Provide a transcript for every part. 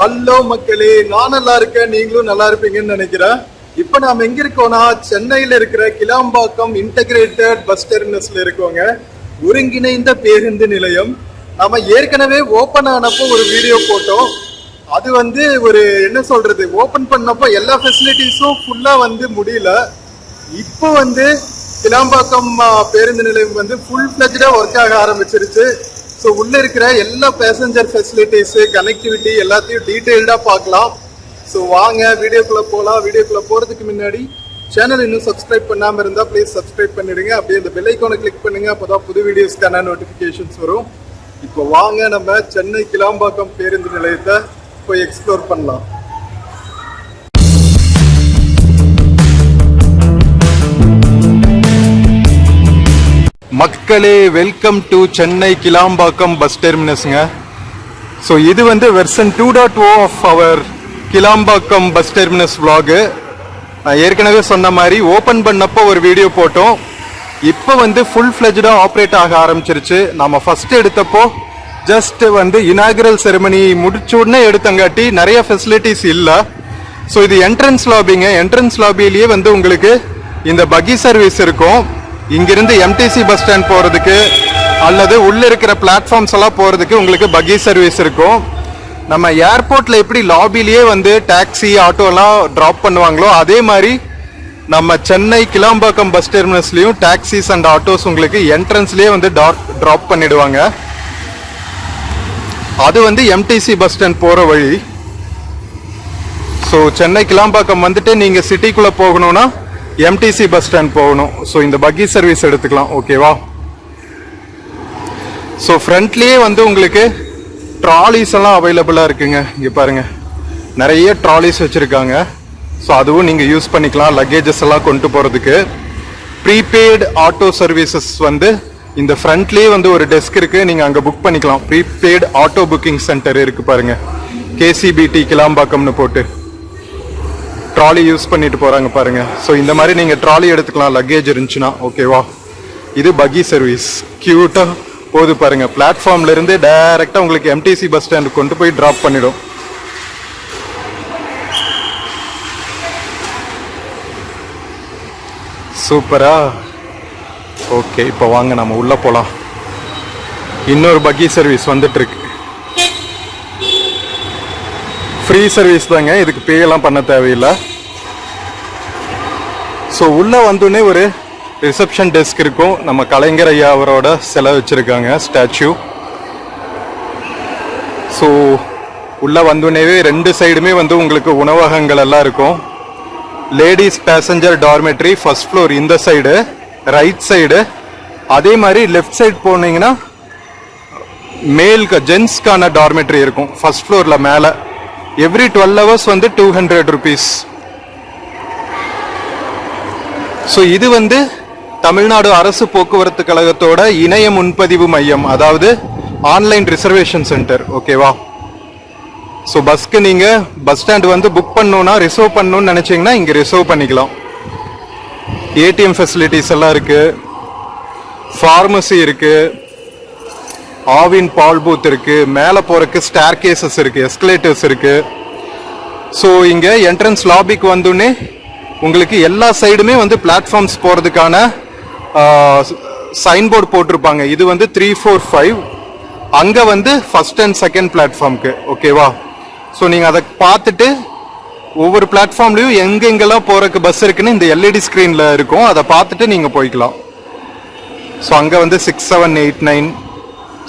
Hello மக்களே, நான் நல்லா இருக்கேன், நீங்களும் நல்லா இருப்பீங்கன்னு நினைக்கிறேன். இப்ப நாம எங்க இருக்கோம்னா சென்னையில இருக்கிற கிளாம்பாக்கம் இன்டகிரேட்டட் பஸ் டெர்மினஸ்ல இருக்கோங்க. ஒருங்கிணைந்த பேருந்து நிலையம். நாம ஏற்கனவே ஓபன் ஆனப்போ ஒரு வீடியோ போட்டோம். அது ஒரு என்ன சொல்றது, ஓபன் பண்ணப்போ எல்லா ஃபெசிலிட்டிஸும் ஃபுல்லா முடியல. இப்போ கிளாம்பாக்கம் பேருந்து நிலையம் ஃபுல் ஃபிளெஜ்டா ஒர்க் ஆக ஆரம்பிச்சிருச்சு. ஸோ உள்ள இருக்கிற எல்லா பேசஞ்சர் ஃபெசிலிட்டிஸ், கனெக்டிவிட்டி எல்லாத்தையும் டீட்டெயில்டா பார்க்கலாம். ஸோ வாங்க வீடியோக்குள்ள போகலாம். வீடியோக்குள்ள போறதுக்கு முன்னாடி சேனல் இன்னும் சப்ஸ்கிரைப் பண்ணாம இருந்தா ப்ளீஸ் சப்ஸ்கிரைப் பண்ணிடுங்க. அப்படியே இந்த பெல் ஐகானை கிளிக் பண்ணுங்க, அப்போதான் புது வீடியோஸ்க்கான நோட்டிபிகேஷன்ஸ் வரும். இப்போ வாங்க நம்ம சென்னை கிளாம்பாக்கம் பேருந்து நிலையத்தை போய் எக்ஸ்ப்ளோர் பண்ணலாம். மக்களே, welcome to Chennai Kilambakkam bus டெர்மினஸ்ங்க. ஸோ இது version 2.0 of our Kilambakkam bus terminus vlog. நான் ஏற்கனவே சொன்ன மாதிரி ஓப்பன் பண்ணப்போ ஒரு வீடியோ போட்டோம். இப்போ ஃபுல் ஃபிளெஜ்டாக ஆப்ரேட் ஆக ஆரம்பிச்சிருச்சு. நம்ம ஃபர்ஸ்ட் எடுத்தப்போ ஜஸ்ட் இனாகுரல் செரமனி முடிச்ச உடனே எடுத்தங்காட்டி நிறைய ஃபெசிலிட்டிஸ் இல்லை. ஸோ இது என்ட்ரன்ஸ் லாபிங்க. என்ட்ரன்ஸ் லாபிலேயே உங்களுக்கு இந்த பக்கி சர்வீஸ் இருக்கும். இங்கிருந்து எம்டிசி பஸ் ஸ்டாண்ட் போறதுக்கு அல்லது உள்ள இருக்கிற பிளாட்ஃபார்ம்ஸ் எல்லாம் போறதுக்கு உங்களுக்கு பக்கி சர்வீஸ் இருக்கும். நம்ம ஏர்போர்ட்ல எப்படி லாபிலேயே டாக்ஸி ஆட்டோ எல்லாம் டிராப் பண்ணுவாங்களோ அதே மாதிரி நம்ம சென்னை கிளாம்பாக்கம் பஸ் டெர்மினஸ்லயும் டாக்ஸிஸ் அண்ட் ஆட்டோஸ் உங்களுக்கு என்ட்ரன்ஸ்லயே டிராப் பண்ணிடுவாங்க. அது எம்டிசி பஸ் ஸ்டாண்ட் போற வழி. ஸோ சென்னை கிளாம்பாக்கம் நீங்க சிட்டிக்குள்ள போகணும்னா எம்டிசி பஸ் ஸ்டாண்ட் போகணும். ஸோ இந்த பக்கி சர்வீஸ் எடுத்துக்கலாம். ஓகேவா? ஸோ ஃப்ரண்ட்லேயே உங்களுக்கு ட்ராலிஸ் எல்லாம் அவைலபிளாக இருக்குங்க. இங்கே பாருங்க, நிறைய ட்ராலிஸ் வச்சுருக்காங்க. ஸோ அதுவும் நீங்கள் யூஸ் பண்ணிக்கலாம் லக்கேஜஸ் எல்லாம் கொண்டு போகிறதுக்கு. ப்ரீபெய்டு ஆட்டோ சர்வீசஸ் இந்த ஃப்ரண்ட்லேயே ஒரு டெஸ்க் இருக்குது, நீங்கள் அங்கே புக் பண்ணிக்கலாம். ப்ரீபெய்டு ஆட்டோ புக்கிங் சென்டர் இருக்குது பாருங்க, கேசிபிடி கிளாம்பாக்கம்னு போட்டு ட்ராலி யூஸ் பண்ணிட்டு போறாங்க பாருங்க. ஸோ இந்த மாதிரி நீங்க ட்ராலி எடுத்துக்கலாம் லக்கேஜ் இருந்துச்சுன்னா. ஓகேவா? இது பக்கி சர்வீஸ். கியூட்டா போது பாருங்க. பிளாட்ஃபார்ம்ல இருந்து டைரக்டா உங்களுக்கு எம்டிசி பஸ் ஸ்டாண்ட் கொண்டு போய் டிராப் பண்ணிடும். சூப்பரா. ஓகே, இப்போ வாங்க நம்ம உள்ள போலாம். இன்னொரு பக்கி சர்வீஸ் வந்துட்டு இருக்கு. ஃப்ரீ சர்வீஸ் தாங்க, இதுக்கு பே எல்லாம் பண்ண தேவையில்லை. ஸோ உள்ள வந்தோடனே ஒரு ரிசப்ஷன் டெஸ்க் இருக்கும். நம்ம கலைஞர் ஐயா அவரோட சிலை வச்சிருக்காங்க, ஸ்டாச்சு. ஸோ உள்ள வந்தோடனேவே ரெண்டு சைடுமே உங்களுக்கு உணவகங்கள் எல்லாம் இருக்கும். Ladies passenger dormitory first floor இந்த சைடு, ரைட் சைடு. அதே மாதிரி லெஃப்ட் சைடு போனீங்கன்னா மேல்க்கு ஜென்ஸ்க்கான டார்மெட்ரி இருக்கும் ஃபர்ஸ்ட் ஃப்ளோர்ல மேலே. Every 12 hours 200 rupees. ஸோ இது தமிழ்நாடு அரசு போக்குவரத்து கழகத்தோட இணைய முன்பதிவு மையம், அதாவது ஆன்லைன் ரிசர்வேஷன் சென்டர். ஓகேவா? ஸோ பஸ்க்கு நீங்க பஸ் ஸ்டாண்ட் புக் பண்ணணும்னா, ரிசர்வ் பண்ணணும்னு நினைச்சீங்கன்னா இங்க ரிசர்வ் பண்ணிக்கலாம். ஏடிஎம் ஃபெசிலிட்டிஸ் எல்லாம் இருக்கு, ஃபார்மசி இருக்கு, ஆவின் பால் பூத் இருக்கு, மேலே போறதுக்கு ஸ்டேர் கேசஸ் இருக்கு, எஸ்கலேட்டர்ஸ் இருக்கு. ஸோ இங்க என்ட்ரன்ஸ் லாபிக்கு வந்தோடனே உங்களுக்கு எல்லா சைடுமே பிளாட்ஃபார்ம்ஸ் போறதுக்கான சைன் போர்டு போட்டிருப்பாங்க. இது 3, 4, 5 அங்க ஃபர்ஸ்ட் அண்ட் செகண்ட் பிளாட்ஃபார்முக்கு. ஓகேவா? ஸோ நீங்க அதை பார்த்துட்டு ஒவ்வொரு பிளாட்ஃபார்ம்லயும் எங்கெங்கெல்லாம் போறதுக்கு பஸ் இருக்குன்னு இந்த எல்இடி ஸ்கிரீன்ல இருக்கும், அதை பார்த்துட்டு நீங்க போய்க்கலாம். ஸோ அங்க 6, 7, 8, 9.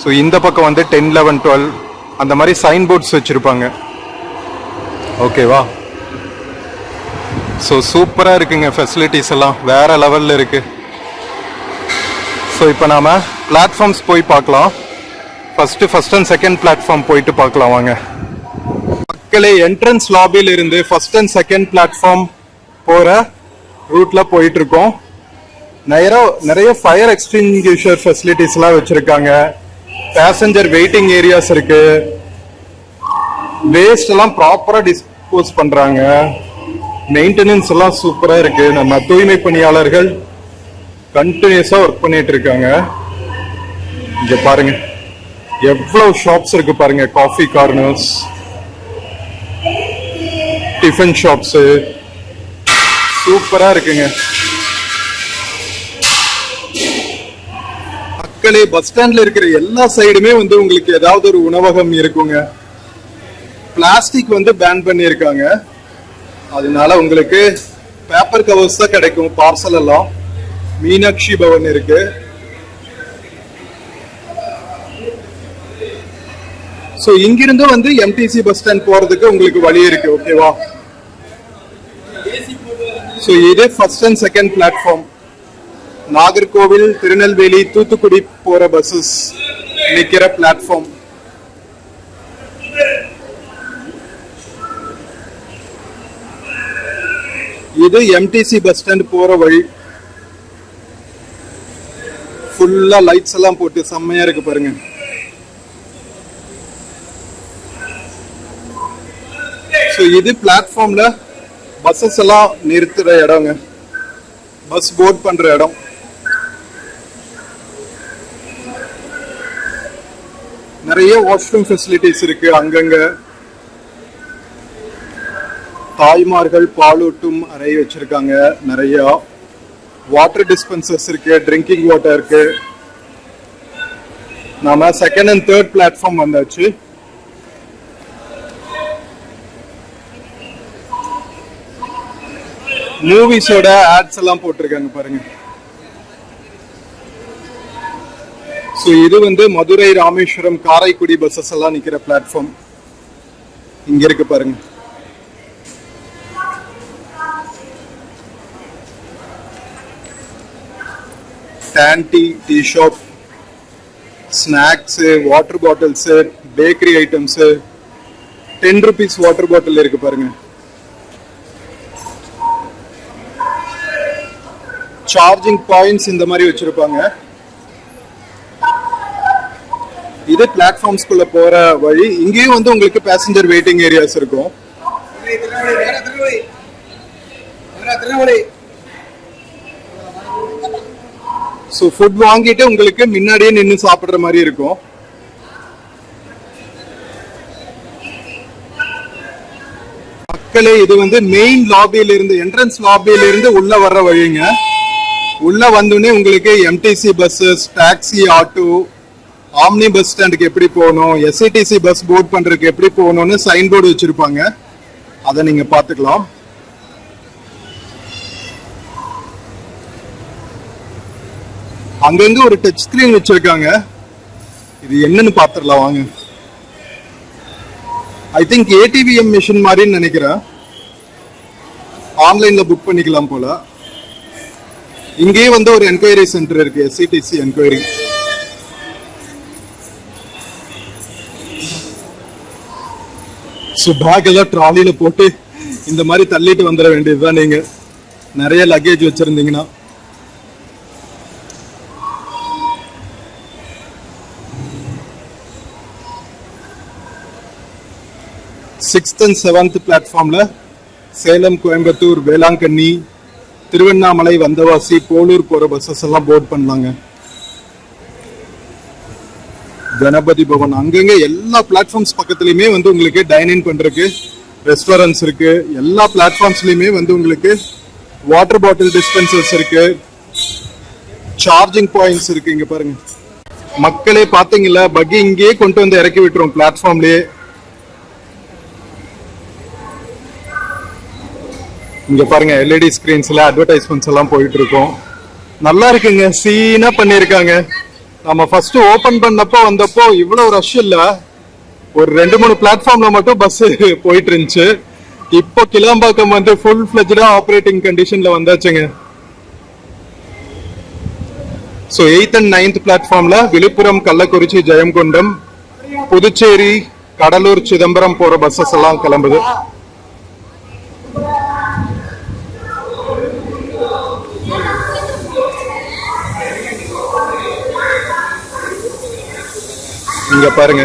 ஸோ இந்த பக்கம் 10, 11, 12 அந்த மாதிரி சைன் போர்ட்ஸ் வச்சிருப்பாங்க. ஓகேவா? ஸோ சூப்பரா இருக்குங்க, ஃபெசிலிட்டிஸ் எல்லாம் வேற லெவல்ல இருக்கு. ஸோ இப்போ நாம பிளாட்ஃபார்ம்ஸ் போய் பார்க்கலாம். ஃபர்ஸ்ட் அண்ட் செகண்ட் பிளாட்ஃபார்ம் போயிட்டு பார்க்கலாம் வாங்க. மக்களே, என்ட்ரன்ஸ் லாபியில இருந்து ஃபர்ஸ்ட் அண்ட் செகண்ட் பிளாட்ஃபார்ம் போற ரூட்ல போயிட்டு இருக்கோம். நிறைய ஃபயர் எக்ஸ்டிங்யூஷர் ஃபெசிலிட்டிஸ் எல்லாம் வச்சிருக்காங்க. பேசஞ்சர் வெயிட்டிங் ஏரியாஸ் இருக்கு. வேஸ்ட் எல்லாம் ப்ராப்பரா டிஸ்போஸ் பண்றாங்க. மெயின்டெனன்ஸ் எல்லாம் சூப்பரா இருக்கு. நம்ம தூய்மை பணியாளர்கள் கண்டினியூஸா ஒர்க் பண்ணிட்டு இருக்காங்க. இங்க பாருங்க எவ்வளவு ஷாப்ஸ் இருக்கு பாருங்க. காஃபி கார்னர்ஸ், டிஃபன் ஷாப்ஸு சூப்பரா இருக்குங்க. மக்களே, பஸ் ஸ்டாண்ட்ல இருக்கிற எல்லா சைடுமே வந்து உங்களுக்கு ஏதாவது ஒரு உணவகம் இருக்குங்க. பிளாஸ்டிக் வந்து பேன் பண்ணியிருக்காங்க. அதனால உங்களுக்கு பேப்பர் கவர்ஸ் தான் கிடைக்கும். பார்சல் எல்லாம் மீனாட்சி பவன் இருக்கு. ஸோ இங்கிருந்து வந்து எம்டிசி பஸ் ஸ்டாண்ட் போறதுக்கு உங்களுக்கு வழி இருக்கு. ஓகேவா? ஸோ இது first and second platform. Nagercoil, Tirunelveli, Thoothukudi போற பஸ்ஸஸ் நிக்கிற பிளாட்ஃபார்ம். இது எம்டிசி பஸ் ஸ்டாண்ட் போற வழி. ஃபுல்லா லைட்ஸ் எல்லாம் போட்டு செம்மையா இருக்கு பாருங்க. ஸோ இது பிளாட்ஃபார்ம்ல பஸ்ஸஸ் எல்லாம் நிறுத்துற இடங்க, பஸ் போர்ட் பண்ற இடம். நிறைய வாஷ்ரூம் ஃபெசிலிட்டிஸ் இருக்கு அங்கங்க. தாய்மார்கள் பாலூட்டும் அறை வச்சிருக்காங்க. நிறைய வாட்டர் டிஸ்பென்சர்ஸ் இருக்கு, ட்ரிங்கிங் வாட்டர் இருக்கு. நாம செகண்ட் அண்ட் தேர்ட் பிளாட்ஃபார்ம் வந்தாச்சு. மூவிஸோட ஆட்ஸ் எல்லாம் போட்டிருக்காங்க பாருங்க. ஸோ இது வந்து மதுரை, ராமேஸ்வரம், காரைக்குடி பஸ்ஸஸ் எல்லாம் நிக்கிற பிளாட்ஃபார்ம் இங்க இருக்கு பாருங்க. டேன்டி tea shop, snacks, water bottles, bakery items, 10 rupees water bottle இருக்கு பாருங்க. சார்ஜிங் பாயிண்ட்ஸ் இந்த மாதிரி வச்சிருப்பாங்க. இது பிளாட்ஃபார்ம்ஸ்குள்ள போற வழி. இங்கேயும் வந்து உங்களுக்கு பேசஞ்சர் வெயிட்டிங் ஏரியாஸ் இருக்கும். ஸோ ஃபுட் வாங்கிட்டு உங்களுக்கு முன்னாடியே நின்று சாப்பிடுற மாதிரி இருக்கும். மக்களே, இது வந்து மெயின் லாபியில இருந்து, என்ட்ரன்ஸ் லாபியில இருந்து உள்ள வர்ற வழிங்க. உள்ள வந்தோடனே உங்களுக்கு MTC buses, taxi, auto, omni bus ஸ்டாண்டுக்கு எப்படி போகணும், எஸ்ஐடிசி பஸ் போர்ட் பண்றதுக்கு எப்படி போகணும்னு சைன் போர்டு வச்சிருப்பாங்க. அதை நீங்க பாத்துக்கலாம். அங்கங்க ஒரு டச் ஸ்கிரீன் வச்சிருக்காங்க. இது என்னன்னு பாத்துடலாம் வாங்க. ஐ திங்க் ஏடிவிஎம் மிஷின் மாதிரின்னு நினைக்கிறேன். ஆன்லைன்ல புக் பண்ணிக்கலாம் போல. இங்கேயே வந்து ஒரு என்கொயரி சென்டர் இருக்கு, எஸ்சிடிசி என்கொயரி. ஸோ பேக் எல்லாம் ட்ராலியில போட்டு இந்த மாதிரி தள்ளிட்டு வந்துட வேண்டியதுதான். நீங்க நிறைய லக்கேஜ் வச்சிருந்தீங்கன்னா. சிக்ஸ்த் அண்ட் செவன்த் பிளாட்ஃபார்ம்ல சேலம், கோயம்புத்தூர், வேளாங்கண்ணி, திருவண்ணாமலை, வந்தவாசி, போலூர் போற பஸ்ஸஸ் எல்லாம் போர்ட் பண்ணலாங்க. கணபதி பவன், அங்கங்க எல்லா பிளாட்ஃபார்ம்ஸ் பக்கத்துலயுமே வந்து உங்களுக்கு டைனிங் பண்றதுக்கு ரெஸ்டாரண்ட்ஸ் இருக்கு. எல்லா பிளாட்ஃபார்ம்ஸ்லயுமே வந்து உங்களுக்கு வாட்டர் பாட்டில் டிஸ்பென்சர்ஸ் இருக்கு, சார்ஜிங் பாயிண்ட்ஸ் இருக்கு. இங்க பாருங்க மக்களே, பாத்தீங்களா, பக்கி இங்கேயே கொண்டு வந்து இறக்கி விட்டுரும் பிளாட்ஃபார்ம்லயே. இங்க பாருங்க, எல்இடி ஸ்கிரீன்ஸ்ல அட்வர்டைஸ்மெண்ட்ஸ் எல்லாம் போயிட்டு இருக்கும். நல்லா இருக்குங்க, சீனா பண்ணிருக்காங்க. நம்ம ஃபர்ஸ்ட் ஓபன் பண்ணப்போ வந்தப்போ இவ்வளவு ரஷ் இல்ல. ஒரு 2-3 பிளாட்ஃபார்ம்ல மட்டும் பஸ் போயிட்டு இருந்துச்சு. இப்போ கிளாம்பாக்கம் வந்து ஃபுல் ஃபிளஜ்டா ஆபரேட்டிங் கண்டிஷன்ல வந்தாச்சுங்க. ஸோ 8th and 9th பிளாட்ஃபார்ம்ல விழுப்புரம், கள்ளக்குறிச்சி, ஜெயங்கொண்டம், புதுச்சேரி, கடலூர், சிதம்பரம் போற பஸ்ஸஸ் எல்லாம் கிளம்புது. இங்க பாருங்க.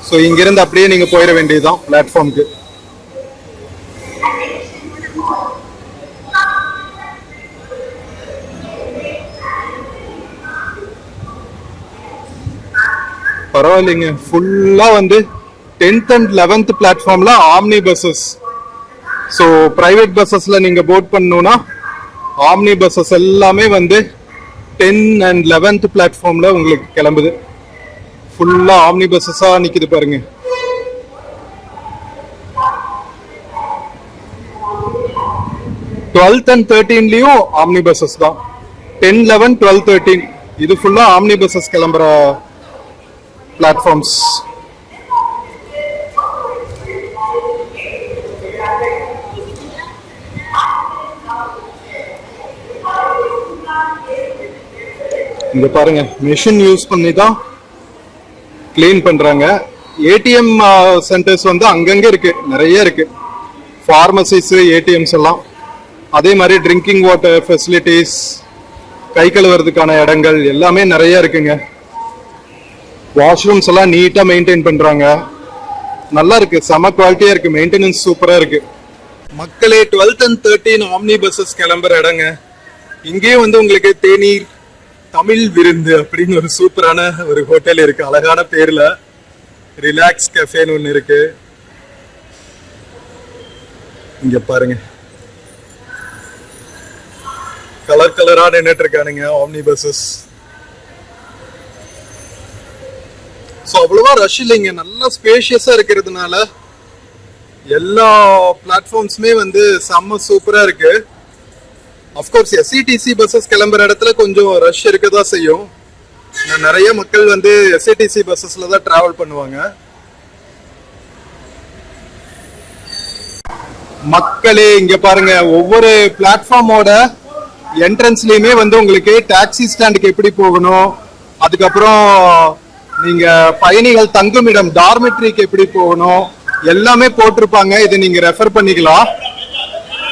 சோ இங்க இருந்து அப்படியே நீங்க போயிட வேண்டியதுதான் பிளாட்ஃபார்முக்கு. பரவாயில்லைங்க, ஃபுல்லா வந்து 10th and 11th பிளாட்ஃபார்ம்ல ஆம்னி பஸ்ஸஸ் ஸோ பிரைவேட் பஸ்ஸஸ்ல நீங்க போட் பண்ணணும்னா ஆம்னி பஸ்ஸஸ் எல்லாமே வந்து 10 and 11th பிளாட்ஃபார்ம்ல உங்களுக்கு கிளம்புது. ஃபுல்லா ஆம்னி பஸ்ஸஸா நிக்குது பாருங்க. டுவெல்த் அண்ட் 13லயும் ஆம்னி பஸ்ஸஸ் தான். 10, 11, 12, 13 இது ஃபுல்லா ஆம்னி பஸ்ஸஸ் கிளம்புற பிளாட்ஃபார்ம்ஸ். இங்க பாருங்க, மெஷின் யூஸ் பண்ணி தான் கிளீன் பண்றாங்க. ஏடிஎம் சென்டர்ஸ் வந்து அங்கங்க இருக்கு, நிறைய இருக்கு. ஃபார்மசிஸ், ஏடிஎம்ஸ் எல்லாம். அதே மாதிரி ட்ரிங்கிங் வாட்டர் ஃபெசிலிட்டிஸ், கை கழுவுறதுக்கான இடங்கள் எல்லாமே நிறைய இருக்குங்க. வாஷ்ரூம்ஸ் எல்லாம் நீட்டா மெயின்டைன் பண்றாங்க. நல்லா இருக்கு, செம குவாலிட்டியா இருக்கு, மெயின்டெனன்ஸ் சூப்பரா இருக்கு. மக்களே, 12th and 13 ஆம்னி பஸ்ஸஸ் கிளம்புற இடங்க. இங்கேயும் வந்து உங்களுக்கு தேநீர் தமிழ் விருந்து அப்படின்னு ஒரு சூப்பரான ஒரு ஹோட்டல் இருக்கு, அழகான பேர்ல. ரிலாக்ஸ் கஃபேன்னு ஒன்று இருக்கு. இங்க பாருங்க, கலர் கலரா நின்றுட்டு இருக்கானுங்க ஆம்னி பஸ்ஸஸ். ஸோ அவ்வளவா ரஷ் இல்லைங்க, நல்லா ஸ்பேஷியஸா இருக்கிறதுனால எல்லா பிளாட்ஃபார்ம்ஸுமே வந்து செம்ம சூப்பரா இருக்கு. அஃப்கோர்ஸ் எஸ்இடிசி பஸ்ஸஸ் கிளம்புற இடத்துல கொஞ்சம் ரஷ் இருக்கதான் செய்யும். நிறைய மக்கள் வந்து எஸ்இடிசி பஸ்ஸஸ்ல தான் டிராவல் பண்ணுவாங்க. மக்களே, இங்க பாருங்க, ஒவ்வொரு பிளாட்ஃபார்மோட என்ட்ரன்ஸ்லயுமே வந்து உங்களுக்கு டாக்ஸி ஸ்டாண்டுக்கு எப்படி போகணும், அதுக்கப்புறம் நீங்க பயணிகள் தங்குமிடம் டார்மெட்ரிக்கு எப்படி போகணும் எல்லாமே போட்டிருப்பாங்க. இதை நீங்க ரெஃபர் பண்ணிக்கலாம்.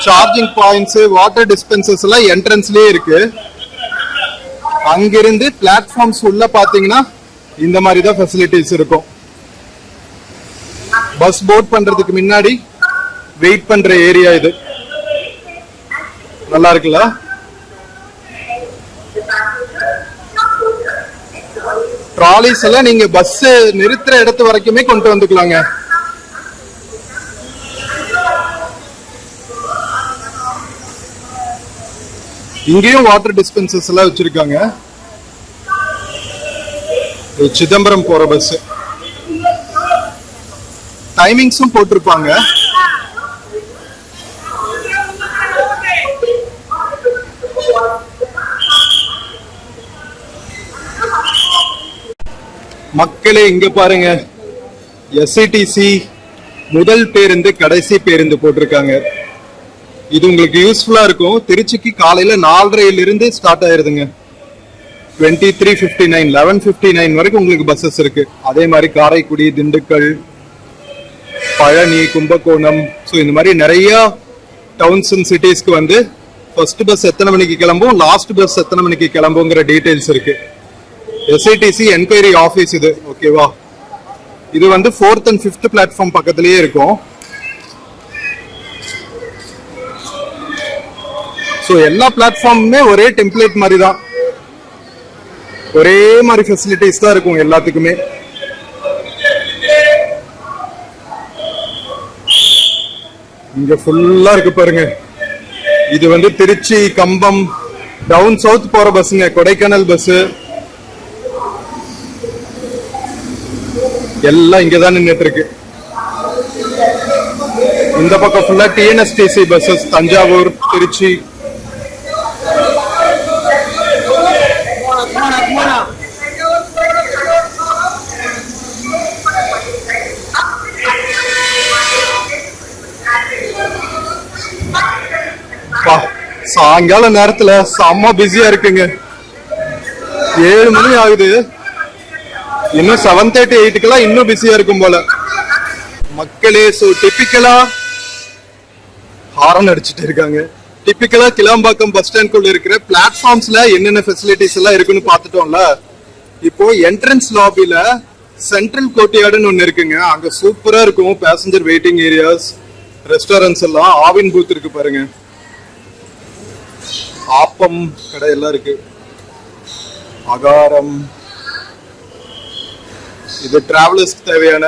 சார்ஜிங் பாயிண்ட்ஸ், வாட்டர் டிஸ்பென்சர்ஸ் எல்லாம் என்ட்ரன்ஸ்லயே இருக்கு. அங்கிருந்து பிளாட்ஃபார்ம்ஸ் உள்ள பாத்தீங்கன்னா இந்த மாதிரி தான் ஃபெசிலிட்டிஸ் இருக்கும். பஸ் போட் பண்றதுக்கு முன்னாடி வெயிட் பண்ற ஏரியா இது. நல்லா இருக்குல்ல? ட்ராலிஸ் எல்லாம் நீங்க பஸ் நிறுத்துற இடத்து வரைக்குமே கொண்டு வந்துக்கலாங்க. இங்கேயும் வாட்டர் டிஸ்பென்சர்ஸ் எல்லாம் வச்சிருக்காங்க. சிதம்பரம் போற பஸ் டைமிங்ஸும் போட்டிருப்பாங்க. மக்களே, இங்க பாருங்க, எஸ்ஐடிசி முதல் பேருந்து கடைசி பேருந்து போட்டிருக்காங்க. இது உங்களுக்கு யூஸ்ஃபுல்லா இருக்கும். திருச்சிக்கு காலையில 4:30 ஸ்டார்ட் ஆயிருதுங்க. 23:59, 11:59 வரைக்கும் உங்களுக்கு பஸ்ஸஸ் இருக்கு. அதே மாதிரி காரைக்குடி, திண்டுக்கல், பழனி, கும்பகோணம், ஸோ இந்த மாதிரி நிறைய டவுன்ஸ் அண்ட் சிட்டிஸ்க்கு வந்து ஃபர்ஸ்ட் பஸ் எத்தனை மணிக்கு கிளம்பும், லாஸ்ட் பஸ் எத்தனை மணிக்கு கிளம்புங்கிற டீடைல்ஸ் இருக்கு. எஸ்ஐடிசி என்கொயரி ஆஃபீஸ் இது, ஓகேவா? இது வந்து 4th and 5th பிளாட்ஃபார்ம் பக்கத்திலேயே இருக்கும். ஸோ எல்லா பிளாட்ஃபார்முமே ஒரே டெம்ப்ளேட் மாதிரி தான், ஒரே மாதிரி ஃபெசிலிட்டிஸ் தான் இருக்கும் எல்லாத்துக்குமே. இங்க ஃபுல்லா இருக்கு பாருங்க. இது வந்து திருச்சி, கம்பம், டவுன் சவுத் போற பஸ்ஸுங்க, கொடைக்கானல் பஸ் எல்லாம் இங்கதான் நின்றுட்டு இருக்கு. இந்த பக்கம் ஃபுல்லா டிஎன்எஸ்டிசி பஸ்ஸஸ், தஞ்சாவூர், திருச்சி. சாயங்கால நேரத்துல செம்ம பிஸியா இருக்குங்க. 7 மணி ஆகுது, இன்னும் 7:30, 8க்குலாம் இன்னும் பிஸியா இருக்கும் போல. மக்களே, சோ டிபிக்கலா ஹாரன் அடிச்சுட்டு இருக்காங்க. டிபிக்கலா கிளாம்பாக்கம் பஸ் ஸ்டாண்ட்குள்ள இருக்கிற பிளாட்ஃபார்ம்ஸ்ல என்னென்ன ஃபெசிலிட்டிஸ் எல்லாம் இருக்குன்னு பாத்துட்டோம்ல. இப்போ என்ட்ரன்ஸ் லாபில சென்ட்ரல் கோர்ட்யார்டுன்னு ஒன்னு இருக்குங்க. அங்க சூப்பரா இருக்கும் பேசஞ்சர் வெயிட்டிங் ஏரியாஸ், ரெஸ்டாரண்ட்ஸ் எல்லாம். ஆவின் பூத் இருக்கு பாருங்க, ஆப்பம் கடை எல்லாம் இருக்கு, அகாரம். இது டிராவலர்ஸ்க்கு தேவையான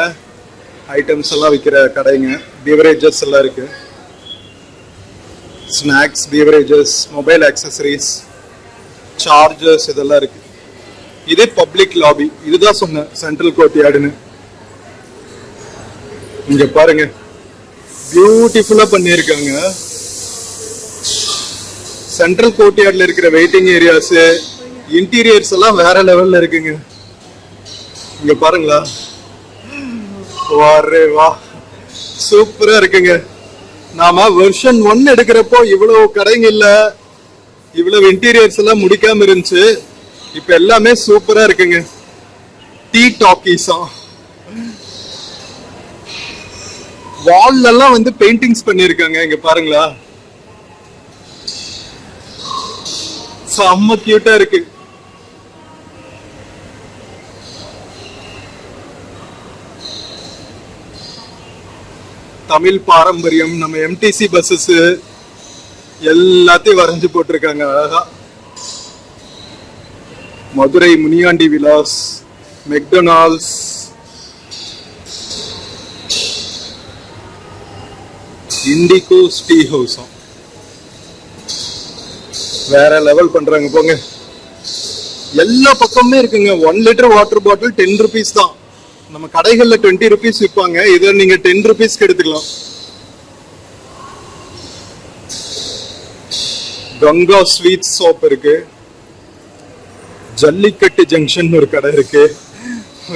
ஐட்டம்ஸ் எல்லாம் விற்கிற கடைங்க. பிவரேஜஸ் எல்லாம் இருக்கு. Snacks, beverages, mobile accessories, chargers இதெல்லாம் இருக்கு. இது பப்ளிக் லாபி. இதுதான் சொன்னேன் சென்ட்ரல் கோர்ட்யார்டுன்னு. இங்க பாருங்க, பியூட்டிஃபுல்லா பண்ணியிருக்காங்க. சென்ட்ரல் கோர்ட்யார்ட்ல இருக்கிற வெயிட்டிங் ஏரியாஸ், இன்டீரியர்ஸ் எல்லாம் வேற லெவல்ல இருக்குங்க. இங்க பாருங்களா, வாரே வா, சூப்பரா இருக்குங்க. நாம வெர்ஷன் 1 எடுக்கிறப்போ இவ்வளவு கடைங்க இல்ல, இவ்வளவு இன்டீரியர்ஸ் எல்லாம் முடிக்காம இருந்துச்சு. இப்ப எல்லாமே சூப்பரா இருக்குங்க. டீ டாக்கீஸா, வால்ல எல்லாம் வந்து பெயிண்டிங்ஸ் பண்ணிருக்காங்க. இங்க பாருங்களா, செம்ம கியூட்டா இருக்கு. தமிழ் பாரம்பரியம், நம்ம எம்டிசி பஸ்ஸஸ் எல்லாத்தையும் வரைஞ்சு போட்டிருக்காங்க அழகா. Madurai Muniyandi Vilas, McDonald's, Indigo tea ஹவுஸும் வேற லெவல் பண்றாங்க போங்க. எல்லா பக்கமே இருக்குங்க. 1 லிட்டர் வாட்டர் பாட்டில் 10 rupees தான். நம்ம கடைகள்ல 20 rupees விற்பாங்க, இதை நீங்க 10 rupeesக்கு எடுத்துக்கலாம். கங்கா ஸ்வீட் ஷாப் இருக்கு. ஜல்லிக்கட்டு ஜங்ஷன் ஒரு கடை இருக்கு,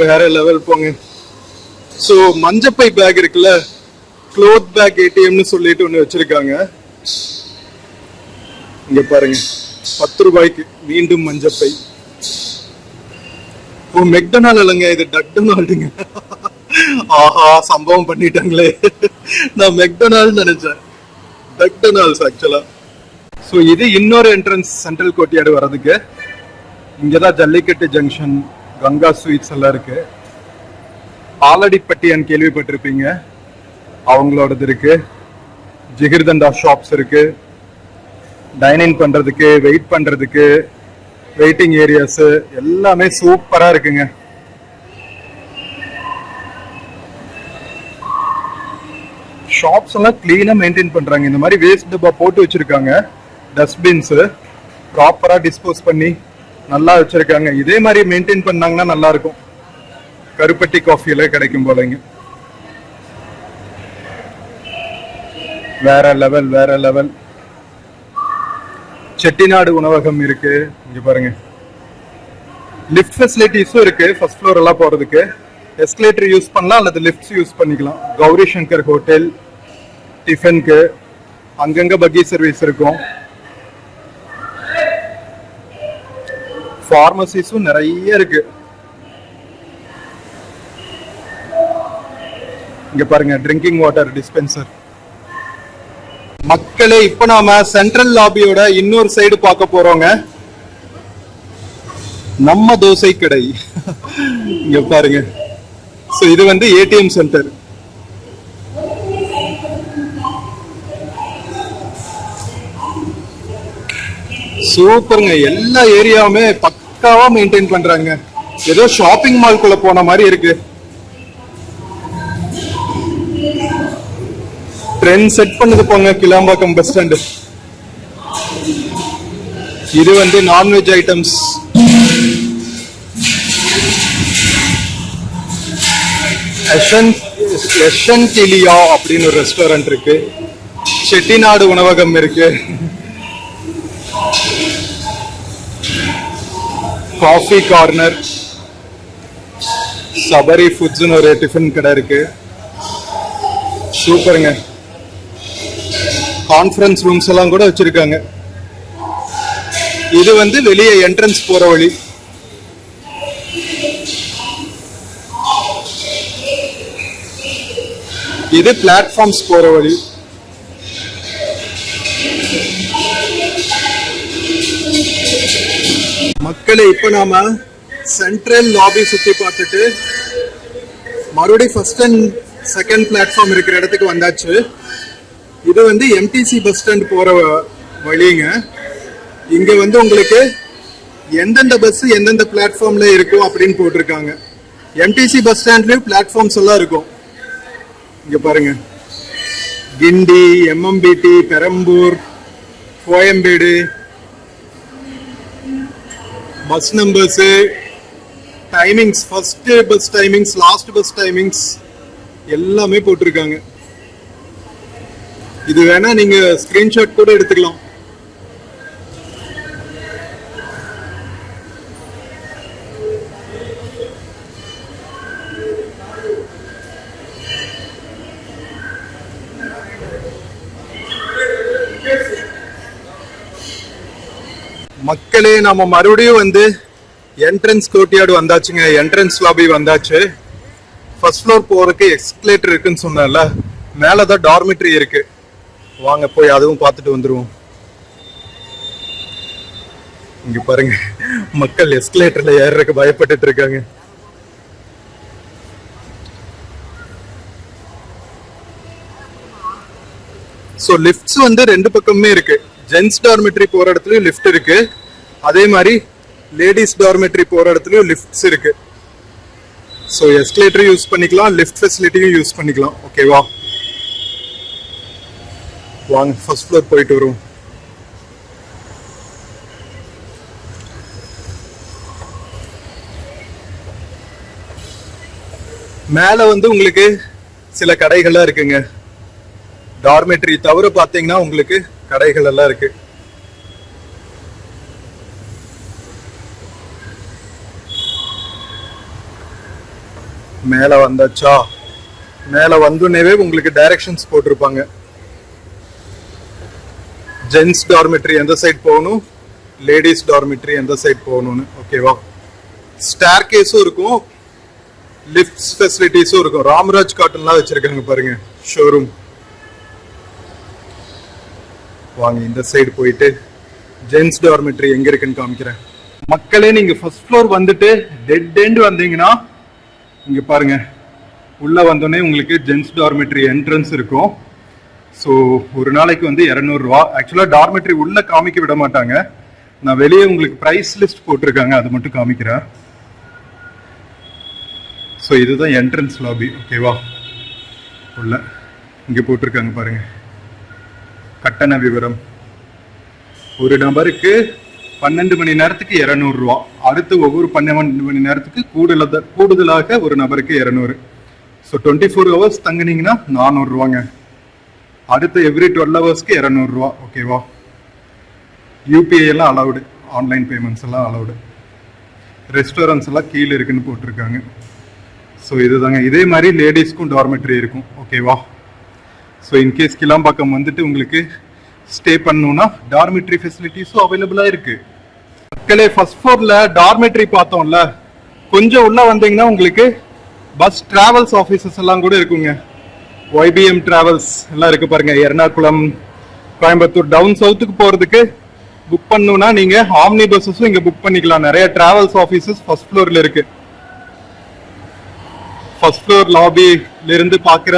வேற லெவல் போங்க. சோ மஞ்சப்பை பேக் இருக்குல்ல, க்ளோத் பேக் ஏடிஎம்னு சொல்லிட்டு ஒண்ணு வச்சிருக்காங்க. இங்க பாருங்க, 10 ரூபாய்க்கு மீண்டும் மஞ்சப்பை. ஓ, மெக்டொனால்ட் இல்லைங்க, இது டக்டொனால்டுங்க. ஆஹா, சம்பவம் பண்ணிட்டாங்களே. நான் மெக்டொனால்ட் நினைச்சேன், டக்டொனால்ட்ஸ் ஆக்சுவலா. ஸோ இது இன்னொரு என்ட்ரன்ஸ் சென்ட்ரல் கோர்ட்யார்டு வர்றதுக்கு. இங்கதான் ஜல்லிக்கட்டு ஜங்ஷன், கங்கா ஸ்வீட்ஸ் எல்லாம் இருக்கு. ஆலடிப்பட்டியான்னு கேள்விப்பட்டிருப்பீங்க, அவங்களோடது இருக்கு. ஜிகிர்தண்டா ஷாப்ஸ் இருக்கு. டைனிங் பண்றதுக்கு, வெயிட் பண்றதுக்கு, வெயிட்டிங் ஏரியாஸ் எல்லாமே சூப்பரா இருக்குங்க. ஷாப்ஸ் எல்லாம் கிளீனா மெயின்டைன் பண்றாங்க. இந்த மாதிரி வேஸ்ட் டப்பா போட்டு வச்சிருக்காங்க, டஸ்ட்பின்ஸ் ப்ராப்பரா டிஸ்போஸ் பண்ணி நல்லா வச்சிருக்காங்க. இதே மாதிரி மெயின்டைன் பண்ணாங்கன்னா நல்லா இருக்கும். கருப்பட்டி காஃபியில கிடைக்கும் போலங்க. வேற லெவல், வேற லெவல். செட்டிநாடு உணவகம் இருக்கு. இங்க பாருங்க, லிஃப்ட் ஃபெசிலிட்டிஸும் இருக்கு. ஃபர்ஸ்ட் ஃப்ளோர் எல்லாம் போறதுக்கு எஸ்கலேட்டர் யூஸ் பண்ணலாம் அல்லது லிஃப்ட்ஸ் யூஸ் பண்ணிக்கலாம். கௌரி சங்கர் ஹோட்டல் டிஃபனுக்கு அங்கங்க பக்கி சர்வீஸ் இருக்கும். ஃபார்மசிஸும் நிறைய இருக்கு. இங்க பாருங்க, ட்ரிங்கிங் வாட்டர் டிஸ்பென்சர். மக்களே, இப்ப நாம சென்ட்ரல் லாபியோட இன்னொரு சைடு பார்க்க போறோங்க. நம்ம தோசை கடை. இங்க பாருங்க. சோ இது வந்து ஏடிஎம் சென்டர். சூப்பருங்க. எல்லா ஏரியாவுமே பக்காவா மெயின்டைன் பண்றாங்க. ஏதோ ஷாப்பிங் மால்குள்ள போன மாதிரி இருக்கு. ட்ரெண்ட் செட் பண்ணது போங்க கிளாம்பாக்கம் பஸ் ஸ்டாண்டு. இது வந்து நான்வெஜ் ஐட்டம்ஸ். எஷன்டிலியா அப்படின்னு ஒரு ரெஸ்டாரண்ட் இருக்கு. செட்டிநாடு உணவகம் இருக்கு. காஃபி கார்னர், சபரி ஃபுட்ஸ்னு ஒரு டிஃபன் கடை இருக்கு. சூப்பருங்க. கான்ஃபரன்ஸ் ரூம்ஸ் எல்லாம் கூட வச்சிருக்காங்க. இது வந்து வெளியே என்ட்ரன்ஸ் போற வழி. இது பிளாட்ஃபார்ம்ஸ் போற வழி. மக்களே, இப்ப நாம சென்ட்ரல் லாபி சுத்தி பார்த்துட்டு மறுபடியும் ஃபர்ஸ்ட் அண்ட் செகண்ட் பிளாட்ஃபார்ம் இருக்கிற இடத்துக்கு வந்தாச்சு. இது வந்து எம்டிசி பஸ் ஸ்டாண்ட் போற வழிங்க. இங்க வந்து உங்களுக்கு எந்தெந்த பஸ் எந்தெந்த பிளாட்ஃபார்ம்ல இருக்கும் அப்படின்னு போட்டிருக்காங்க. எம்டிசி பஸ் ஸ்டாண்ட்லயும் பிளாட்ஃபார்ம்ஸ் எல்லாம் இருக்கும். இங்க பாருங்க, Guindy, MMBT, Perambur, Koyambedu bus numbers, timings, first bus timings, last bus timings எல்லாமே போட்டிருக்காங்க. இது வேணா நீங்க ஸ்கிரீன்ஷாட் கூட எடுத்துக்கலாம். மக்களே, நம்ம மறுபடியும் வந்து என்ட்ரன்ஸ் கோர்ட்யார்டு வந்தாச்சுங்க. என்ட்ரன்ஸ் லாபி வந்தாச்சு. ஃபர்ஸ்ட் ஃப்ளோர் போறதுக்கு எஸ்கலேட்டர் இருக்குன்னு சொன்னேன்ல, மேலதான் டார்மிட்டரி இருக்கு. வாங்க போய் அதுவும் பார்த்துட்டு வந்துருவோம். இங்க பாருங்க, மக்கள் எஸ்கலேட்டர்ல ஏறதுக்கு பயப்பட்டுட்டு இருக்காங்க. ஸோ லிஃப்ட்ஸ் வந்து ரெண்டு பக்கமுமே இருக்கு. ஜென்ஸ் டார்மெட்ரி போற இடத்துலயும் லிஃப்ட் இருக்கு, அதே மாதிரி லேடிஸ் டார்மெட்ரி போற இடத்துலயும் லிஃப்ட்ஸ் இருக்கு. ஸோ எஸ்கலேட்டரும் யூஸ் பண்ணிக்கலாம், லிஃப்ட் ஃபெசிலிட்டியும் யூஸ் பண்ணிக்கலாம். ஓகேவா, வாங்க ஃபர்ஸ்ட் ஃப்ளோர் போயிட்டு வருவோம். மேல வந்து உங்களுக்கு சில கடைகள்லாம் இருக்குங்க. டார்மெட்ரி தவிர பாத்தீங்கன்னா உங்களுக்கு கடைகள் எல்லாம் இருக்கு. மேல வந்தாச்சா, மேல வந்துனேவே உங்களுக்கு டைரக்ஷன்ஸ் போட்டிருப்பாங்க. ஜென்ஸ் டார்மெட்ரி எந்த சைட் போகணும், லேடிஸ் டார்மெட்ரி எந்த சைட் போகணும்னு. ஓகேவா, ஸ்டேர் கேஸும் இருக்கும், லிஃப்ட் ஃபெசிலிட்டிஸும் இருக்கும். ராம்ராஜ் காட்டன்லாம் வச்சிருக்காங்க பாருங்க ஷோரூம். வாங்க இந்த சைடு போயிட்டு ஜென்ஸ் டார்மெட்ரி எங்க இருக்குன்னு காமிக்கிறேன். மக்களே, நீங்க ஃபர்ஸ்ட் ஃப்ளோர் வந்துட்டு டெட் எண்ட் வந்தீங்கன்னா இங்க பாருங்க, உள்ள வந்தோடனே உங்களுக்கு ஜென்ஸ் டார்மெட்ரி என்ட்ரன்ஸ் இருக்கும். ஸோ ஒரு நாளைக்கு வந்து 200 ரூபா. ஆக்சுவலா டார்மெட்ரி உள்ள காமிக்க விட மாட்டாங்க. நான் வெளியே உங்களுக்கு பிரைஸ் லிஸ்ட் போட்டிருக்காங்க, அது மட்டும் காமிக்கிறேன். ஸோ இதுதான் என்ட்ரன்ஸ் லாபி. ஓகேவா, உள்ள இங்க போட்டிருக்காங்க பாருங்க கட்டண விவரம். ஒரு நபருக்கு 12 மணி நேரத்துக்கு 200 ரூபா. அடுத்து ஒவ்வொரு 12 மணி நேரத்துக்கு கூடுதலாக ஒரு நபருக்கு 200. ஸோ 24 ஹவர்ஸ் தங்குனீங்கன்னா 400 ரூபாங்க. அடுத்து எவ்ரி 12 ஹவர்ஸ்க்கு 200 ரூபா. ஓகேவா, யூபிஐ எல்லாம் அலவுடு, ஆன்லைன் பேமெண்ட்ஸ் எல்லாம் அலவுடு. ரெஸ்டாரண்ட்ஸ் எல்லாம் கீழே இருக்குன்னு போட்டிருக்காங்க. ஸோ இதுதாங்க. இதே மாதிரி லேடிஸ்க்கும் டார்மெட்ரி இருக்கும். ஓகேவா, ஸோ இன்கேஸ் கிளாம்பாக்கம் வந்துட்டு உங்களுக்கு ஸ்டே பண்ணணும்னா டார்மெட்ரி ஃபெசிலிட்டிஸும் அவைலபிளா இருக்கு. மக்களே, ஃபர்ஸ்ட் ஃப்ளோர்ல டார்மெட்ரி பார்த்தோம்ல, கொஞ்சம் உள்ள வந்தீங்கன்னா உங்களுக்கு பஸ் டிராவல்ஸ் ஆஃபீஸஸ் எல்லாம் கூட இருக்குங்க. YBM டிராவல்ஸ் எல்லாம் இருக்கு பாருங்க. எர்ணாகுளம், கோயம்புத்தூர், டவுன் சவுத்துக்கு போறதுக்கு புக் பண்ணணும்னா நீங்க ஆம்னி பஸ்ஸஸும் இங்க புக் பண்ணிக்கலாம். நிறைய டிராவல்ஸ் ஆஃபீஸஸ் ஃபர்ஸ்ட் ஃப்ளோர்ல இருக்கு. ஃபர்ஸ்ட் ஃப்ளோர் லாபில இருந்து பாக்குற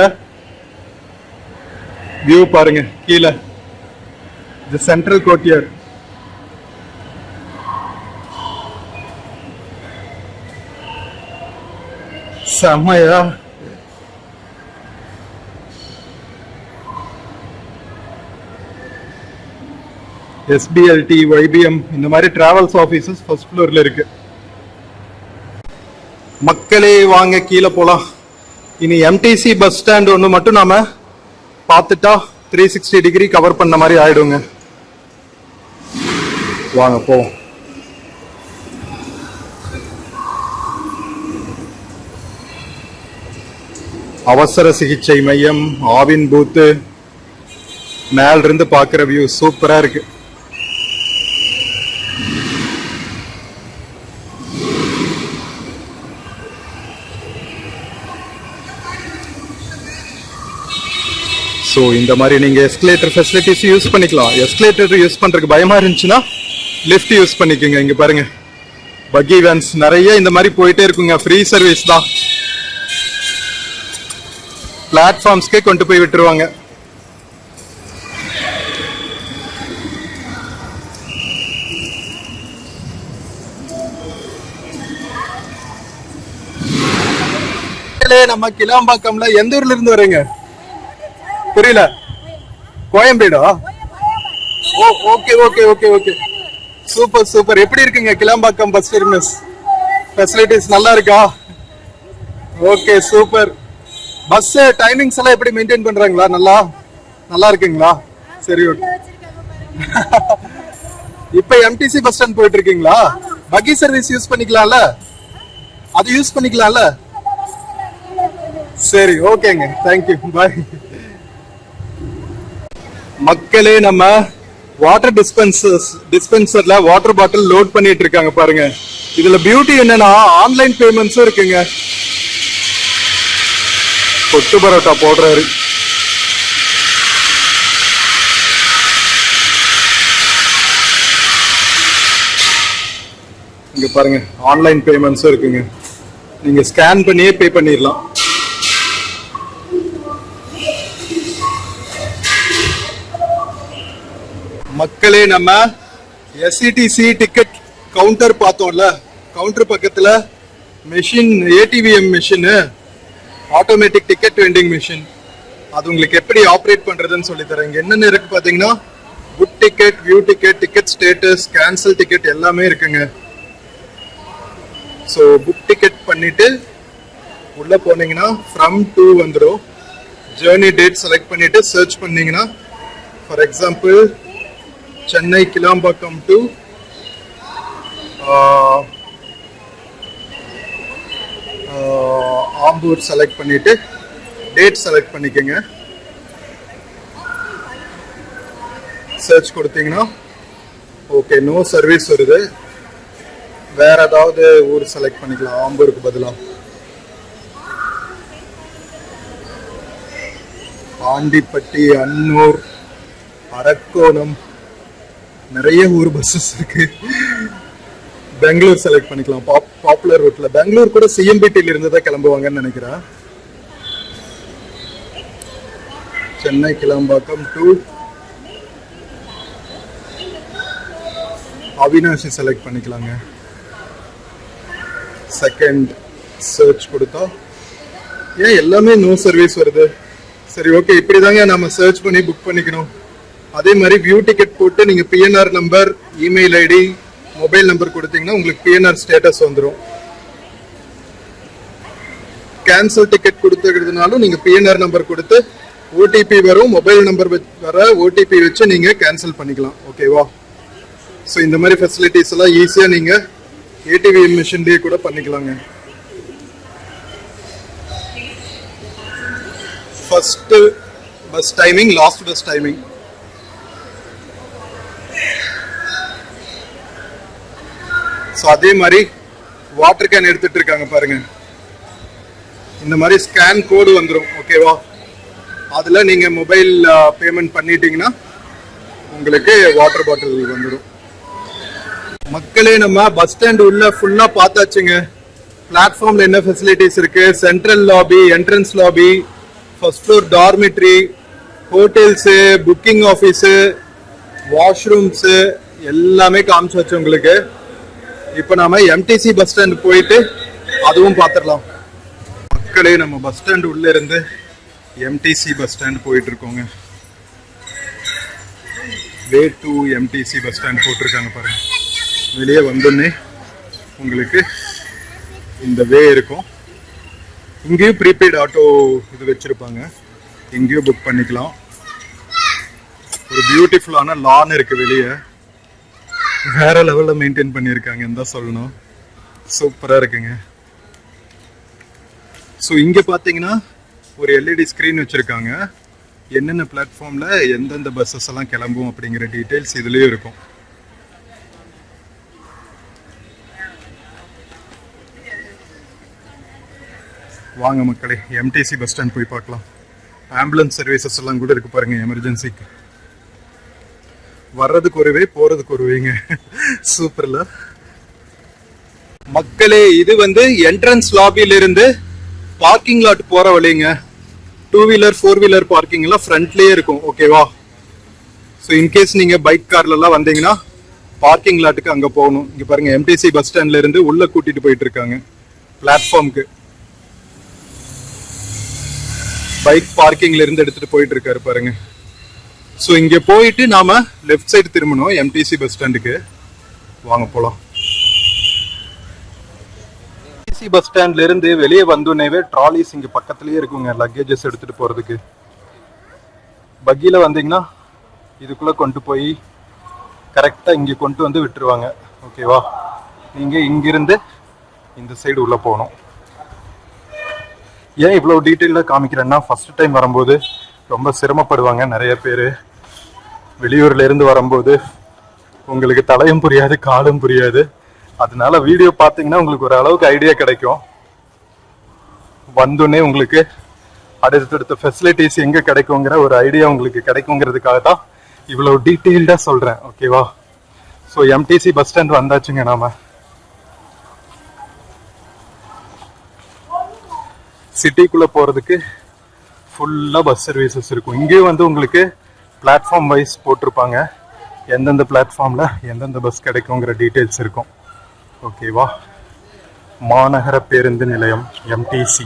வியூ பாருங்க. கீழே இது சென்ட்ரல் கோர்ட்யார்ட். செம்மையா. SBLT, YBM இந்த மாதிரி டிராவல்ஸ் ஆபீசஸ் ஃபர்ஸ்ட் ஃப்ளோர்ல இருக்கு. மக்களே, வாங்க கீழே போலாம். இனி MTC பஸ் ஸ்டாண்ட் ஒன்று மட்டும் நாம பார்த்துட்டா 360 டிகிரி கவர் பண்ண மாதிரி ஆயிடுங்க. வாங்க போவோம். அவசர சிகிச்சை மையம், ஆவின் பூத்து, மேல இருந்து பாக்குற வியூ சூப்பரா இருக்கு. ஸோ இந்த மாதிரி நீங்க எஸ்கலேட்டர் ஃபெசிலிட்டிஸ் யூஸ் பண்ணிக்கலாம். எஸ்கலேட்டர் யூஸ் பண்றதுக்கு பயமா இருந்துச்சுன்னா லிஃப்ட் யூஸ் பண்ணிக்கோங்க. இங்க பாருங்க, பக்கி வேன்ஸ் நிறைய இந்த மாதிரி போயிட்டே இருக்குங்க. ஃப்ரீ சர்வீஸ் தான். பிளாட்ஃபார்ம்ஸ்க்கே கொண்டு போய் விட்டுருவாங்க. நம்ம கிளாம்பாக்கம்ல எந்த ஊர்ல இருந்து வரீங்க? புரியல. கோயம்பேடா? Oh, oh okay okay okay okay super super. எப்படி இருக்குங்க கிளாம்பாக்கம் பஸ் டெர்மினஸ்? ஃபெசிலிட்டிஸ் நல்லா இருக்கா? Okay super. பஸ் டைமிங்ஸ் எல்லாம் எப்படி மெயின்டைன் பண்றாங்களா? நல்லா நல்லா இருக்குங்களா? சரி ஓகே. இப்ப எம்டிசி பஸ் ஸ்டாண்ட் போயிட்டு இருக்கீங்களா? பக்கி சர்வீஸ் யூஸ் பண்ணிக்கலாம்ல? அது யூஸ் பண்ணிக்கலாம்ல? சரி ஓகேங்க, தேங்க்யூ, பாய். மக்களே, நம்ம வாட்டர் டிஸ்பென்சர்ல வாட்டர் பாட்டில் லோட் பண்ணிட்டு இருக்காங்க பாருங்க. இதுல பியூட்டி என்னன்னா ஆன்லைன் பேமெண்ட்ஸும் இருக்குங்க. கொத்து பரோட்டா போடுறாரு. இங்க பாருங்க, ஆன்லைன் பேமெண்ட்ஸும் இருக்குங்க. நீங்க ஸ்கேன் பண்ணியே பே பண்ணிடலாம். மக்களே, நம்ம எஸ்இடிசி டிக்கெட் கவுண்டர் பார்த்தோம்ல, கவுண்டர் பக்கத்துல machine, ATVM machine, automatic ticket vending machine, அது உங்களுக்கு எப்படி ஆப்ரேட் பண்றதுன்னு சொல்லி தரேன். இங்க என்னென்ன இருக்கு பாத்தீங்கன்னா, book ticket, view ticket, ticket status, cancel ticket எல்லாமே இருக்குங்க. ஸோ புக் டிக்கெட் பண்ணிட்டு உள்ள போனீங்கன்னா ஃப்ரம் டு வந்துடும். ஜேர்னி டேட் செலக்ட் பண்ணிட்டு சர்ச் பண்ணீங்கன்னா, for example Chennai Kilambakkam to Ambur select பண்ணிட்டு டேட் செலக்ட் பண்ணிக்கோங்க. சர்ச் கொடுத்தீங்கன்னா ஓகே, நோ சர்வீஸ் வருது. வேற ஏதாவது ஊர் செலக்ட் பண்ணிக்கலாம், ஆம்பூருக்கு பதிலாக. ஆண்டிப்பட்டி, அன்னூர், அரக்கோணம், நிறைய ஊர் பஸ்ஸஸ் இருக்கு. பெங்களூர் செலக்ட் பண்ணிக்கலாம், பாப்புலர் ரூட்ல. பெங்களூர் கூட சிஎம்பிடில இருந்து தான் கிளம்புவாங்கன்னு நினைக்கிறேன். சென்னை கிளாம்பாக்கம் டு அவினாஷி செலக்ட் பண்ணிக்கலாங்க. செகண்ட் சர்ச் கொடுத்தா ஏன் எல்லாமே நோ சர்வீஸ் வருது? சரி ஓகே, இப்படிதாங்க நம்ம சர்ச் பண்ணி புக் பண்ணிக்கணும். அதே மாதிரி வியூ டிக்கெட் போட்டு நீங்க PNR number, email ID, mobile number கொடுத்தீங்கன்னா உங்களுக்கு பிஎன்ஆர் ஸ்டேட்டஸ் வந்துடும். கேன்சல் டிக்கெட் கொடுத்துக்கிறதுனாலும் நீங்க பிஎன்ஆர் நம்பர் கொடுத்து ஓடிபி வரும், மொபைல் நம்பர் வர ஓடிபி வச்சு நீங்க கேன்சல் பண்ணிக்கலாம். ஓகேவா? ஸோ இந்த மாதிரி ஃபெசிலிட்டிஸ் எல்லாம் ஈஸியா நீங்க ஏடிவிஎம் மிஷின்லயே கூட பண்ணிக்கலாங்க. First bus timing, last bus timing. So அதே மாதிரி வாட்டர் கேன் எடுத்துட்டு இருக்காங்க பாருங்க. இந்த மாதிரி ஸ்கேன் கோடு வந்துடும். ஓகேவா? அதில் நீங்கள் மொபைல் பேமெண்ட் பண்ணிட்டீங்கன்னா உங்களுக்கு வாட்டர் பாட்டில் வந்துடும். மக்களே, நம்ம பஸ் ஸ்டாண்ட் உள்ள ஃபுல்லாக பார்த்தாச்சுங்க. பிளாட்ஃபார்மில் என்ன ஃபெசிலிட்டிஸ் இருக்கு, central lobby, entrance lobby, first floor dormitory, hotels, booking office, washrooms எல்லாமே காமிச்சாச்சு உங்களுக்கு. இப்போ நாம எம்டிசி பஸ் ஸ்டாண்ட் போயிட்டு அதுவும் பார்த்துடலாம். மக்களே, நம்ம பஸ் ஸ்டாண்ட் உள்ள இருந்து எம்டிசி பஸ் ஸ்டாண்ட் போயிட்டு இருக்கோங்க. Way to MTC bus stand போட்டிருக்காங்க பாருங்க. வெளியே வந்தோடனே உங்களுக்கு இந்த வே இருக்கும். இங்கேயும் ப்ரீபெய்ட் ஆட்டோ இது வச்சிருப்பாங்க, இங்கேயும் புக் பண்ணிக்கலாம். ஒரு பியூட்டிஃபுல்லான லான் இருக்கு வெளியே, வேற லெவலில் மெயின்டைன் பண்ணியிருக்காங்கன்னு தான் சொல்லணும். சூப்பராக இருக்குங்க. ஸோ இங்கே பார்த்தீங்கன்னா ஒரு எல்இடி ஸ்க்ரீன் வச்சுருக்காங்க. என்னென்ன பிளாட்ஃபார்மில் எந்தெந்த பஸ்ஸஸ் எல்லாம் கிளம்பும் அப்படிங்கிற டீட்டெயில்ஸ் இதுலேயும் இருக்கும். வாங்க மக்களே, எம்டிசி பஸ் ஸ்டாண்ட் போய் பார்க்கலாம். ஆம்புலன்ஸ் சர்வீசஸ் எல்லாம் கூட இருக்கு பாருங்க. எமர்ஜென்சிக்கு வர்றதுக்கு ஒருவே, போறதுக்கு ஒருவேங்க. சூப்பர்ல மக்களே. இது வந்து என்ட்ரன்ஸ் லாபியில இருந்து பார்க்கிங் லாட் போற வழிங்க. 2 வீலர் 4 வீலர் பார்க்கிங் எல்லாம் ஃப்ரண்ட்லயே இருக்கும். ஓகேவா? ஸோ இன்கேஸ் நீங்க பைக் கார்ல எல்லாம் வந்தீங்கன்னா பார்க்கிங் லாட்டுக்கு அங்க போகணும். இங்க பாருங்க, எம்டிசி பஸ் ஸ்டாண்ட்ல இருந்து உள்ள கூட்டிட்டு போயிட்டு இருக்காங்க பிளாட்ஃபார்முக்கு. பைக் பார்க்கிங்ல இருந்து எடுத்துட்டு போயிட்டு இருக்காரு பாருங்க. ஸோ இங்கே போயிட்டு நாம லெஃப்ட் சைடு திரும்பணும் எம்டிசி பஸ் ஸ்டாண்டுக்கு. வாங்க போகலாம். எம்டிசி பஸ் ஸ்டாண்ட்ல இருந்து வெளியே வந்தோடனேவே ட்ராலிஸ் இங்கே பக்கத்துலேயே இருக்குங்க, லக்கேஜஸ் எடுத்துட்டு போகிறதுக்கு. பக்கியில் வந்தீங்கன்னா இதுக்குள்ளே கொண்டு போய் கரெக்டாக இங்கே கொண்டு வந்து விட்டுருவாங்க. ஓகேவா? நீங்கள் இங்கிருந்து இந்த சைடு உள்ளே போகணும். ஏன் இவ்வளோ டீட்டெயிலாக காமிக்கிறேன்னா, ஃபர்ஸ்ட் டைம் வரும்போது ரொம்ப சிரமப்படுவாங்க நிறைய பேர். வெளியூர்ல இருந்து வரும்போது உங்களுக்கு தலையும் புரியாது காலும் புரியாது. அதனால வீடியோ பார்த்தீங்கன்னா உங்களுக்கு ஒரு அளவுக்கு ஐடியா கிடைக்கும். வந்தோடனே உங்களுக்கு அடுத்தடுத்த ஃபெசிலிட்டிஸ் எங்கே கிடைக்குங்கிற ஒரு ஐடியா உங்களுக்கு கிடைக்குங்கிறதுக்காக தான் இவ்வளோ டீட்டெயில்டாக சொல்கிறேன். ஓகேவா? ஸோ எம்டிசி பஸ் ஸ்டாண்ட் வந்தாச்சுங்க. நாம சிட்டிக்குள்ளே போகிறதுக்கு ஃபுல்லாக பஸ் சர்வீசஸ் இருக்கும். இங்கேயும் வந்து உங்களுக்கு பிளாட்ஃபார்ம் வைஸ் போட்டிருப்பாங்க, எந்தெந்த பிளாட்ஃபார்மில் எந்தெந்த பஸ் கிடைக்குங்கிற டீட்டெயில்ஸ் இருக்கும். ஓகேவா? மாநகர பேருந்து நிலையம் MTC.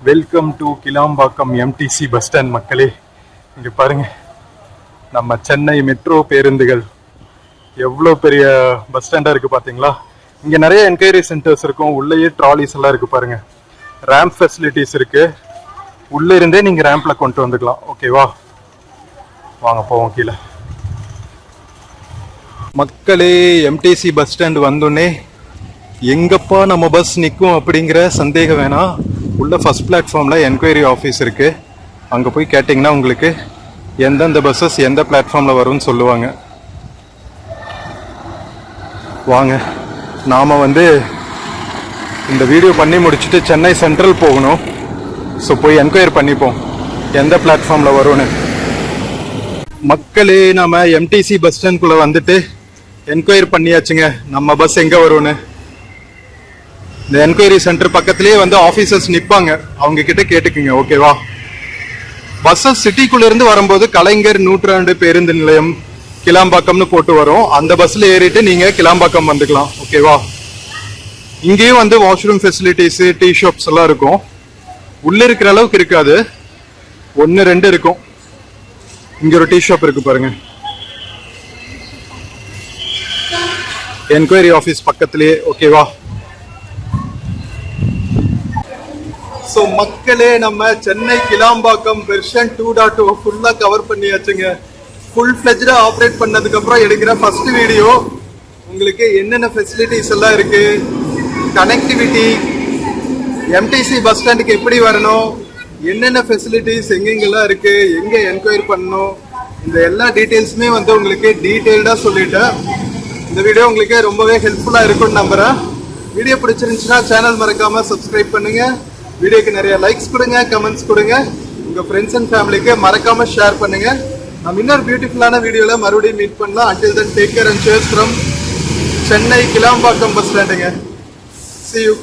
Welcome to Kilambakkam MTC bus stand. மக்களே, இங்கே பாருங்க, நம்ம சென்னை மெட்ரோ பேருந்துகள் எவ்வளோ பெரிய பஸ் ஸ்டாண்டாக இருக்குது பார்த்தீங்களா? இங்கே நிறைய என்கொயரி சென்டர்ஸ் இருக்கும், உள்ளேயே ட்ராலிஸ் எல்லாம் இருக்குது பாருங்க. ரேம்ப் ஃபெசிலிட்டிஸ் இருக்குது, உள்ளே இருந்தே நீங்கள் ரேம்பில் கொண்டு வந்துக்கலாம். ஓகேவா? வாங்க போவோம் கீழே. மக்களே, எம்டிசி பஸ் ஸ்டாண்ட் வந்தோடனே எங்கப்பா நம்ம பஸ் நிற்கும் அப்படிங்கிற சந்தேகம் வேணாம். உள்ள ஃபர்ஸ்ட் பிளாட்ஃபார்மில் என்கொயரி ஆஃபீஸ் இருக்குது. அங்கே போய் கேட்டிங்கன்னா உங்களுக்கு எந்தெந்த பஸ்ஸஸ் எந்த பிளாட்ஃபார்மில் வரும்னு சொல்லுவாங்க. வாங்க, நாம் வந்து இந்த வீடியோ பண்ணி முடிச்சுட்டு சென்னை சென்ட்ரல் போகணும். ஸோ போய் என்கொயரி பண்ணிப்போம் எந்த பிளாட்ஃபார்மில் வரும்னு. மக்களே, நம்ம எம்டிசி பஸ் ஸ்டாண்ட்குள்ளே வந்துட்டு என்கொயரி பண்ணியாச்சுங்க நம்ம பஸ் எங்கே வரும்னு. இந்த என்கொயரி சென்டர் பக்கத்துலேயே வந்து ஆஃபீஸர்ஸ் நிற்பாங்க, அவங்க கிட்ட கேட்டுக்குங்க. ஓகேவா? பஸ்ஸஸ் சிட்டிக்குள்ள இருந்து வரும்போது கலைஞர் நூற்றாண்டு பேருந்து நிலையம் கிளாம்பாக்கம்னு போட்டு வரும். அந்த பஸ்ல ஏறிட்டு நீங்க கிளாம்பாக்கம் வந்துக்கலாம். ஓகேவா? இங்கேயும் வந்து வாஷ்ரூம் ஃபெசிலிட்டிஸ், டீ ஷாப்ஸ் எல்லாம் இருக்கும். உள்ள இருக்கிற அளவுக்கு இருக்காது, 1-2 இருக்கும். இங்க ஒரு டீ ஷாப் இருக்கு பாருங்க, என்கொயரி ஆஃபீஸ் பக்கத்திலேயே. ஓகேவா? ஸோ மக்களே, நம்ம சென்னை கிளாம்பாக்கம் வெர்ஷன் 2.0 ஃபுல்லா கவர் பண்ணியாச்சுங்க. ஃபுல் ஃபிளெஜ்டா ஆப்ரேட் பண்ணதுக்கு அப்புறம் எடுக்கிற ஃபர்ஸ்ட் வீடியோ. உங்களுக்கு என்னென்ன ஃபெசிலிட்டிஸ் எல்லாம் இருக்கு, கனெக்டிவிட்டி, எம்டிசி பஸ் ஸ்டாண்டுக்கு எப்படி வரணும், என்னென்ன ஃபெசிலிட்டிஸ் எங்கெங்கெல்லாம் இருக்கு, எங்கே என்கொயரி பண்ணணும், இந்த எல்லா டீட்டெயில்ஸுமே வந்து உங்களுக்கு டீட்டெயில்டாக சொல்லிட்டேன். இந்த வீடியோ உங்களுக்கு ரொம்பவே ஹெல்ப்ஃபுல்லாக இருக்கும்னு நம்புகிறேன். வீடியோ பிடிச்சிருந்துச்சுன்னா சேனல் மறக்காமல் சப்ஸ்கிரைப் பண்ணுங்கள். வீடியோக்கு நிறைய லைக்ஸ் கொடுங்க, கமெண்ட்ஸ் கொடுங்க. உங்கள் ஃப்ரெண்ட்ஸ் அண்ட் ஃபேமிலிக்கு மறக்காமல் ஷேர் பண்ணுங்கள். நம்ம இன்னொரு பியூட்டிஃபுல்லான வீடியோவில் மறுபடியும் மீட் பண்ணலாம். Until then take care and cheers from Chennai Kilambakkam bus ஸ்டாண்டுங்க. See you.